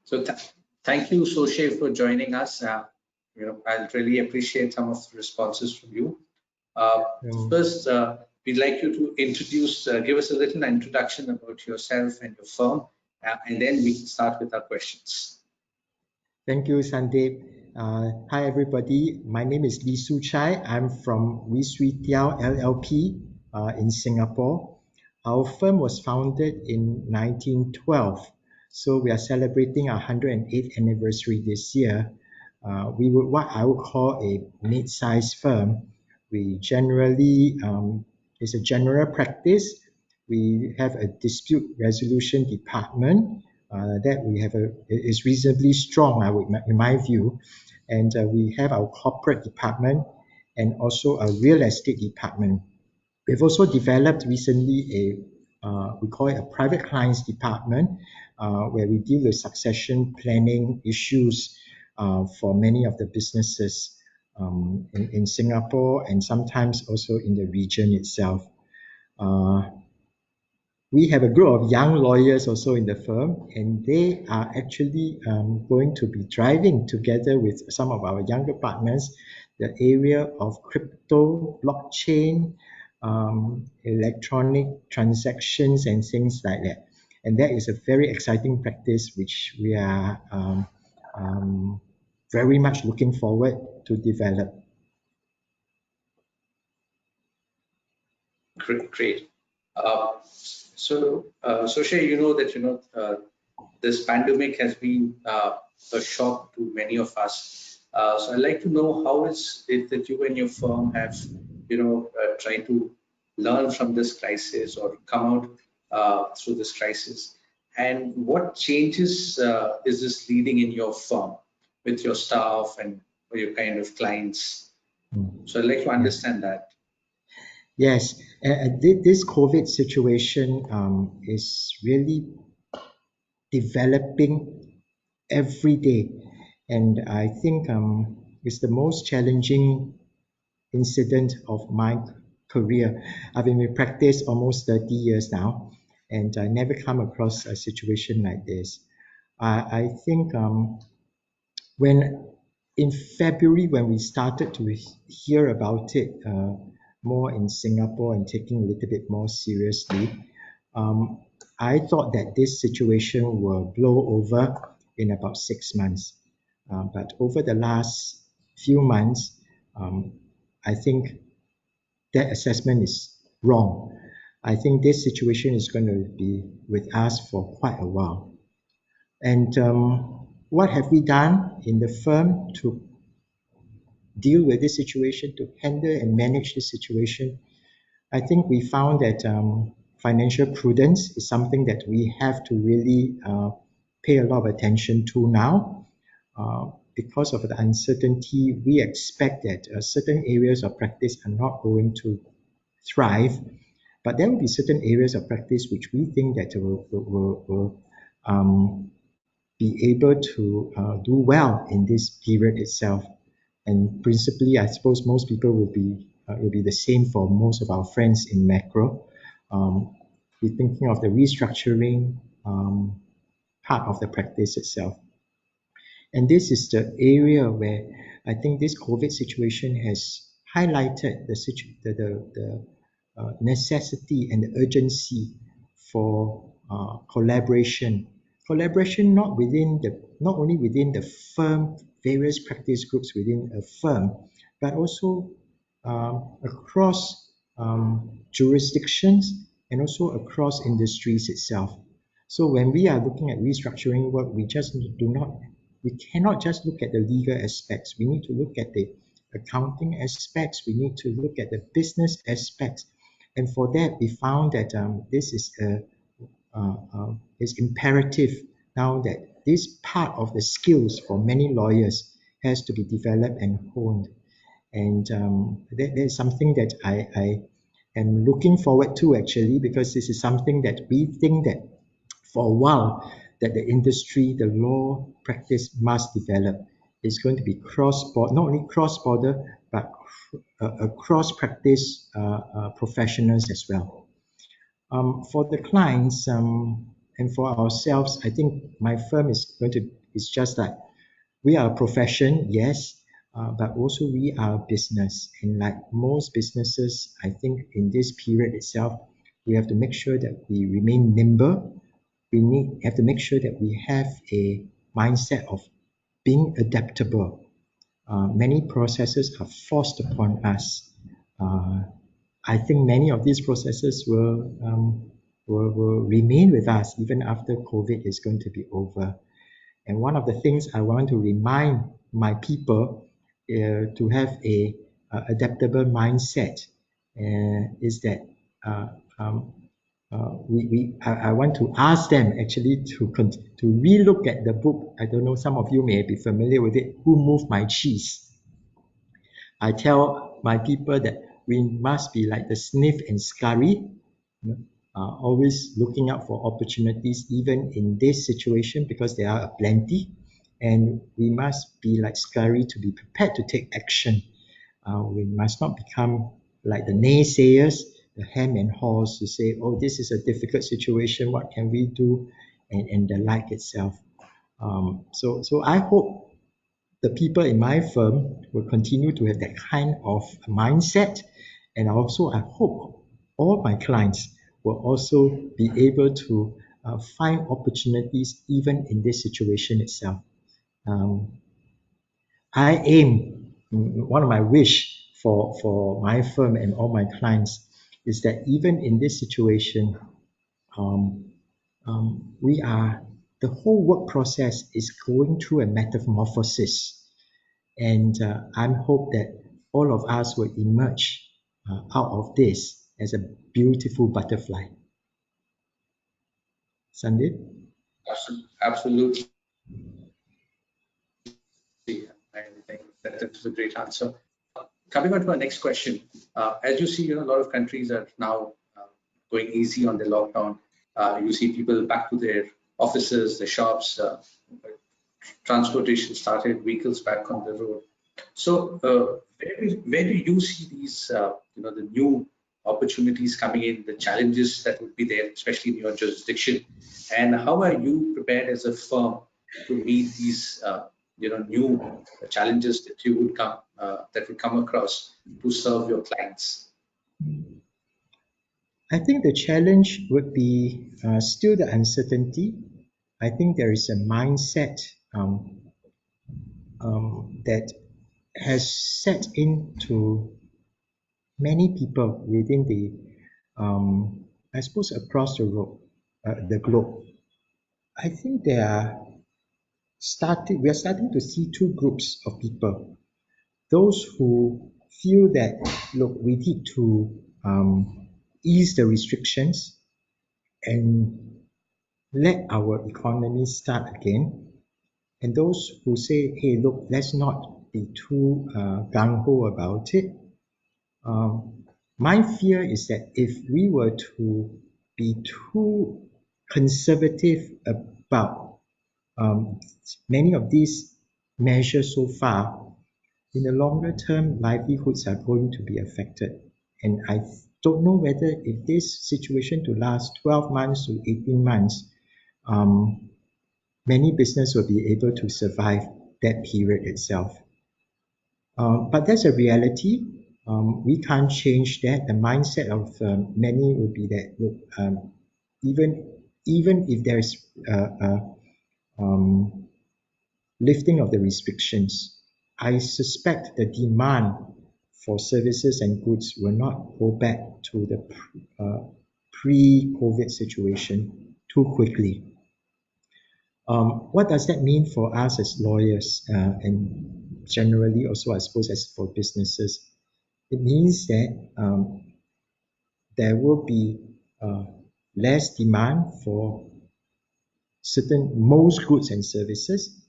So thank you, Soshe, for joining us. I'll really appreciate some of the responses from you. First, we'd like you to introduce, give us a little introduction about yourself and your firm, and then we can start with our questions. Thank you, Sandeep. Hi, everybody. My name is Lee Su Chai. I'm from Wee Swee Tiao LLP in Singapore. Our firm was founded in 1912, so we are celebrating our 108th anniversary this year. What I would call a mid-sized firm. We generally, it's a general practice. We have a dispute resolution department that we have is reasonably strong, in my view, and we have our corporate department and also a real estate department. We've also developed recently we call it a private clients department, where we deal with succession planning issues for many of the businesses in Singapore and sometimes also in the region itself. We have a group of young lawyers also in the firm, and they are actually going to be driving together with some of our younger partners the area of crypto, blockchain, electronic transactions and things like that. And that is a very exciting practice which we are very much looking forward to develop. Great. So, Soshe, you know that this pandemic has been a shock to many of us. So I'd like to know how is it that you and your firm have tried to learn from this crisis or come out through this crisis, and what changes is this leading in your firm with your staff and your kind of clients? So I'd like to understand that. Yes, this COVID situation is really developing every day, and I think it's the most challenging incident of my career. I've been in practice almost 30 years now, and I never come across a situation like this. I think when in February, when we started to hear about it more in Singapore and taking a little bit more seriously, I thought that this situation will blow over in about 6 months. But over the last few months, I think that assessment is wrong. I think this situation is going to be with us for quite a while. And what have we done in the firm to deal with this situation, to handle and manage this situation? I think we found that financial prudence is something that we have to really pay a lot of attention to now. Because of the uncertainty, we expect that certain areas of practice are not going to thrive, but there will be certain areas of practice which we think that will be able to do well in this period itself. And principally, I suppose most people will be it will be the same for most of our friends in macro. We're thinking of the restructuring part of the practice itself. And this is the area where I think this COVID situation has highlighted the necessity and the urgency for collaboration. Collaboration not only within the firm, various practice groups within a firm, but also across jurisdictions and also across industries itself. So when we are looking at restructuring work, we cannot just look at the legal aspects. We need to look at the accounting aspects. We need to look at the business aspects. And for that, we found that this is imperative now that this part of the skills for many lawyers has to be developed and honed. And that is something that I am looking forward to, actually, because this is something that we think that for a while that the industry, the law practice must develop. It's going to be not only cross-border, but across practice professionals as well. For the clients and for ourselves, I think my firm is going to It's just like we are a profession, yes, but also we are a business. And like most businesses, I think in this period itself, we have to make sure that we remain nimble. Have to make sure that we have a mindset of being adaptable. Many processes are forced upon us. Uh, I think many of these processes will remain with us even after COVID is going to be over. And one of the things I want to remind my people to have a adaptable mindset is that uh, um, I want to ask them actually to relook at the book. I don't know, some of you may be familiar with it. Who Moved My Cheese? I tell my people that we must be like the sniff and scurry, always looking out for opportunities, even in this situation, because there are plenty. And we must be like scurry to be prepared to take action. We must not become like the naysayers, the hem and haws to say, oh, this is a difficult situation, what can we do? And the like itself. So I hope the people in my firm will continue to have that kind of mindset. And also, I hope all my clients will also be able to find opportunities even in this situation itself. Um, I aim, one of my wish for my firm and all my clients is that even in this situation, um, the whole work process is going through a metamorphosis. And I hope that all of us will emerge out of this as a beautiful butterfly. Sandeep? Absolutely. I think that was a great answer. Coming on to our next question, as you see, a lot of countries are now going easy on the lockdown. You see people back to their offices, their shops, transportation started, vehicles back on the road. So, where do you see these, the new opportunities coming in, the challenges that would be there, especially in your jurisdiction, and how are you prepared as a firm to meet these, new challenges that you would come across to serve your clients? I think the challenge would be still the uncertainty. I think there is a mindset that has set into many people within I suppose, across the globe. I think we are starting to see two groups of people. Those who feel that, look, we need to ease the restrictions and let our economy start again. And those who say, hey, look, let's not be too gung ho about it. My fear is that if we were to be too conservative about many of these measures so far, in the longer term, livelihoods are going to be affected. And I don't know whether if this situation to last 12 months to 18 months, many business will be able to survive that period itself. But that's a reality. We can't change that. The mindset of many will be that, look, even if there's lifting of the restrictions, I suspect the demand for services and goods will not go back to the pre-COVID situation too quickly. What does that mean for us as lawyers and generally also, I suppose, as for businesses? It means that there will be less demand for most goods and services,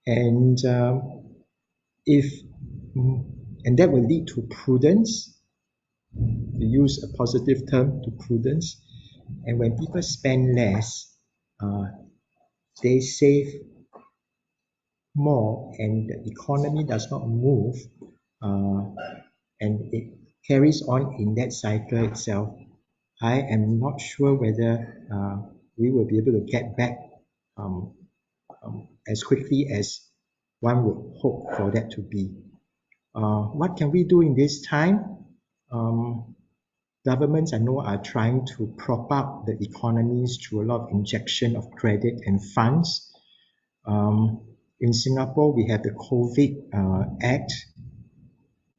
and if and that will lead to prudence, to use a positive term, to prudence. And when people spend less, they save more, and the economy does not move, uh, and it carries on in that cycle itself. I am not sure whether we will be able to get back um, as quickly as one would hope for that to be. What can we do in this time? Um, Governments I know are trying to prop up the economies through a lot of injection of credit and funds. In Singapore, we have the COVID Act,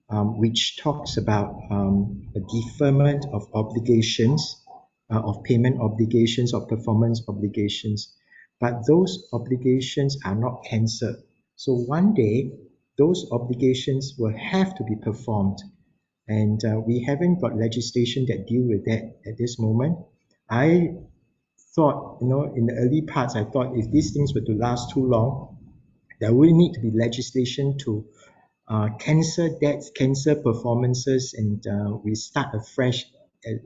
which talks about a deferment of obligations, of payment obligations or performance obligations. But those obligations are not cancelled. So one day, those obligations will have to be performed. And we haven't got legislation that deal with that at this moment. I thought, in the early parts, I thought if these things were to last too long, there will need to be legislation to cancel debts, cancel performances, and we start afresh,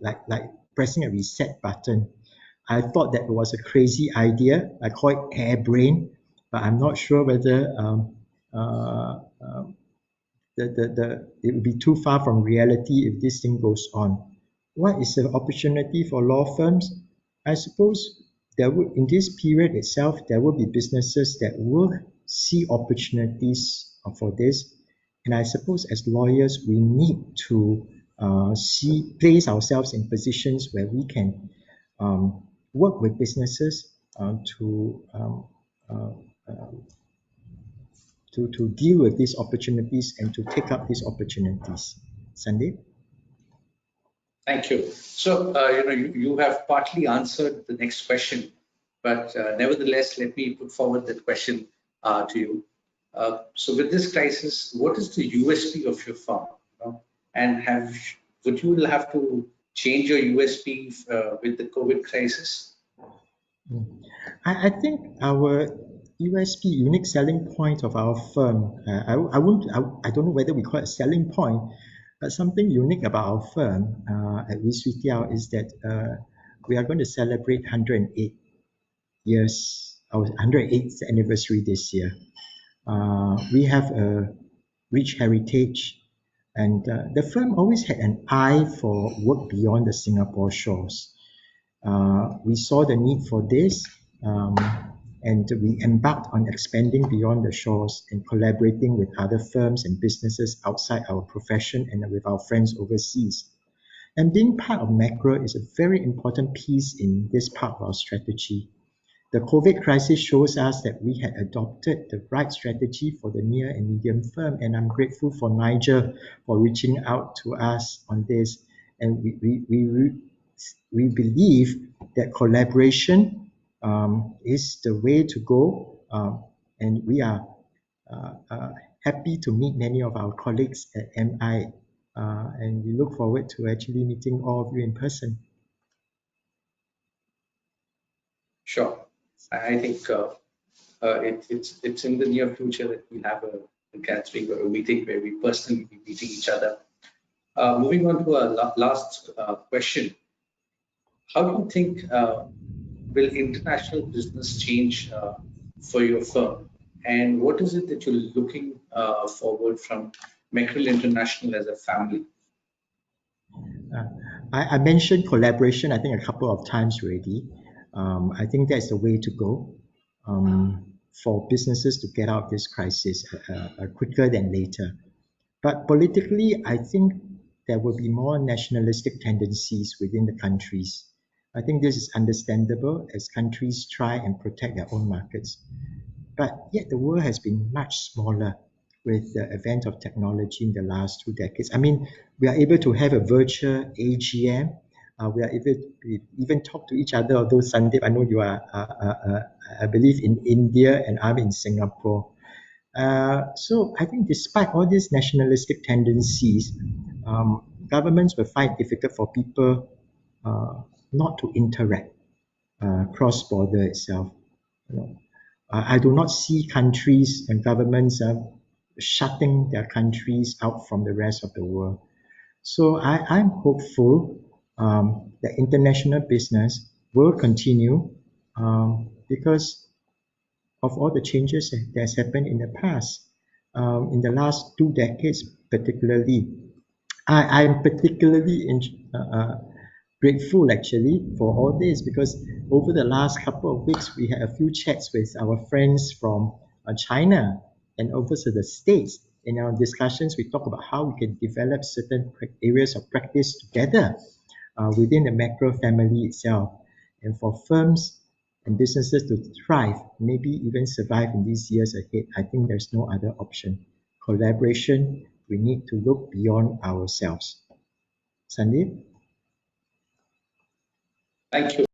like pressing a reset button. I thought that was a crazy idea. I call it harebrained, but I'm not sure whether uh, it would be too far from reality if this thing goes on. What is the opportunity for law firms? I suppose there would, in this period itself, there will be businesses that will see opportunities for this. And I suppose as lawyers, we need to place ourselves in positions where we can work with businesses uh, uh, to deal with these opportunities and to take up these opportunities. Sandeep? Thank you. So, you have partly answered the next question, but nevertheless, let me put forward that question to you. So, with this crisis, what is the USP of your firm? And would you have to change your USP with the COVID crisis? I think our USP, unique selling point of our firm, I don't know whether we call it a selling point, but something unique about our firm at Wiswitiao is that we are going to celebrate 108 years, our 108th anniversary this year. We have a rich heritage, and the firm always had an eye for work beyond the Singapore shores. We saw the need for this, and we embarked on expanding beyond the shores and collaborating with other firms and businesses outside our profession and with our friends overseas. And being part of macro is a very important piece in this part of our strategy. The COVID crisis shows us that we had adopted the right strategy for the near and medium term, and I'm grateful for Nigel for reaching out to us on this. And we believe that collaboration is the way to go, and we are happy to meet many of our colleagues at MI, and we look forward to actually meeting all of you in person. Sure. I think it's in the near future that we'll have a gathering or a meeting where we personally be meeting each other. Moving on to our last question. How do you think will international business change for your firm? And what is it that you're looking forward from Mackerel International as a family? Uh, I mentioned collaboration, I think, a couple of times already. I think that's the way to go for businesses to get out of this crisis quicker than later. But politically, I think there will be more nationalistic tendencies within the countries. I think this is understandable as countries try and protect their own markets. But yet the world has been much smaller with the advent of technology in the last 2 decades. I mean, we are able to have a virtual AGM. We are able to even talk to each other. Although Sandeep, I know you are, I believe, in India and I'm in Singapore. So I think despite all these nationalistic tendencies, governments will find it difficult for people not to interact cross-border itself. You know, I do not see countries and governments shutting their countries out from the rest of the world. So I'm hopeful that international business will continue because of all the changes that has happened in the past. In the last 2 decades, particularly, I'm particularly grateful actually for all this because over the last couple of weeks we had a few chats with our friends from China and over to the States. In our discussions, we talk about how we can develop certain areas of practice together within the macro family itself. And for firms and businesses to thrive, maybe even survive in these years ahead, I think there's no other option. Collaboration, we need to look beyond ourselves. Sandeep? Thank you.